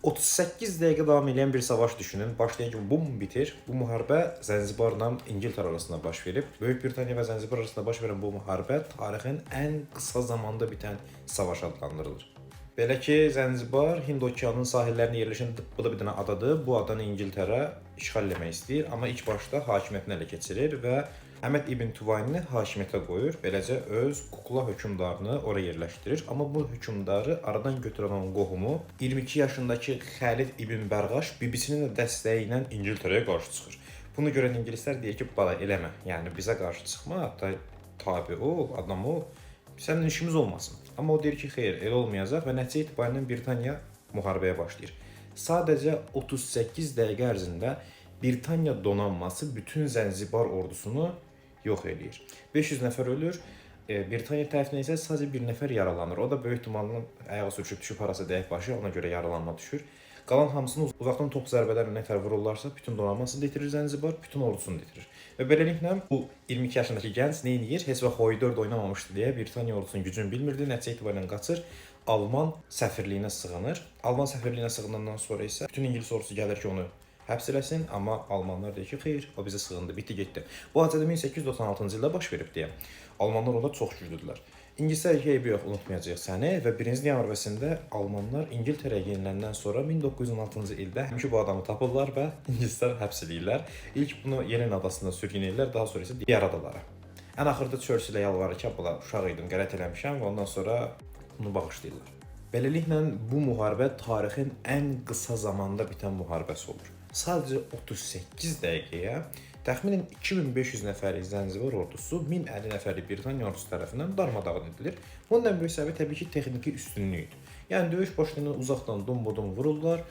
38 dəqiqə davam edən bir savaş düşünün. Başlayan kimi bum bitir. Bu müharibə Zənzibarla İngiltərə arasında baş verib. Böyük Britaniya və Zənzibar arasında baş verən bu müharibə tarixin ən qısa zamanda bitən savaş adlandırılır. Belə ki, Zənzibar Hind okeanının sahillərində yerləşən dıbbılı bir dənə adadır. Bu adanı İngiltərə işğal etmək istəyir, amma ilk başda hakimiyyətini ələ keçirir və Əhməd ibn Tuvanini hakimiyyətə qoyur. Beləcə öz kukla hökmdarını ora yerləşdirir. Amma bu hökmdarı aradan götürən onun qohumu 22 yaşındakı Xəlid ibn Bərqaş BBC-nin də dəstəyi ilə İngiltərəyə qarşı çıxır. Bunu görən ingilislər deyir ki, bala eləmə. Yəni bizə qarşı çıxma, hətta tabe ol, adam ol. Sənin işimiz olmasın. Amma o deyir ki, xeyr, elə olmayacaq və nəticə etibarilə Britaniya müharibəyə başlayır. Sadəcə 38 dəqiqə ərzində Britaniya donanması bütün Zənzibar ordusunu yox eləyir. 500 nəfər ölür. Britaniya tərəfindən isə sadəcə bir nəfər yaralanır. O da böyük ehtimalla ayağa sürüşüb düşüb harasa dəyib başı, ona görə yaralanma düşür. Qalan hamısını uzaqdan top zərbələrlə nətər vururlarsa, bütün donanmasını itirir Zənzibar, bütün ordusunu itirir. Və beləliklə bu 22 yaşındakı gənc nə edir? Heç vaxt Hoy 4 oynamamışdı deyə Britaniya ordusunun gücünü bilmirdi. Nəticə etibarilə qaçır, Alman səfirliyinə sığınır. Alman səfirliyinə sığınandan sonra isə bütün İngilis ordusu gəlir ki, onu həbs eləsin, amma almanlar deyir ki, xeyr, o bizə sığındı, bitdi, getdi. Bu hadisədə 1896-cı ildə baş verib deyə. Almanlar onda çox güclüdülər. İngilislər ki, yox, unutmayacaq səni və 1-ci dünya müharibəsində almanlar İngiltərəyə yeniləndən sonra 1916-cı ildə həmişə bu adamı tapırlar və ingilislər həbs edirlər. İlk bunu Yelen adasında sürgün edirlər, daha sonra isə digər adalara. Ən axırda Churchill-ə yalvarır ki, bula uşaq idim, qələt eləmişəm və ondan sonra bunu bağışlayırlar. Beləliklə bu müharibə tarixin ən qısa zamanda bitən müharibəsi olur. Sadəcə 38 dəqiqəyə təxminən 2500 nəfərlik Zənzibar ordusu 1050 nəfərlik Britaniya ordusu tərəfindən darmadağın edilir. Bunun ən böyük səbəbi təbii ki, texniki üstünlükdür. Yəni döyüş başlayandan uzaqdan dom-bodom vururlar.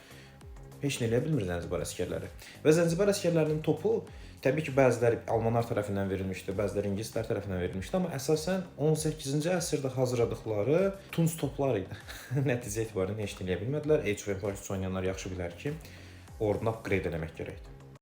Heç nə eləyə bilmir Zənzibar əsgərləri. Və Zənzibar əsgərlərinin topu təbii ki, bəziləri almanlar tərəfindən verilmişdi, bəziləri ingilislər tərəfindən verilmişdi, amma əsasən 18-ci əsrdə hazırladıqları tunc topları idi. Nəticə etibarilə heç nə eləyə bilmədilər. Age of Empires oynayanlar yaxşı bilər ki, ordunu upgrade eləmək gərəkdir.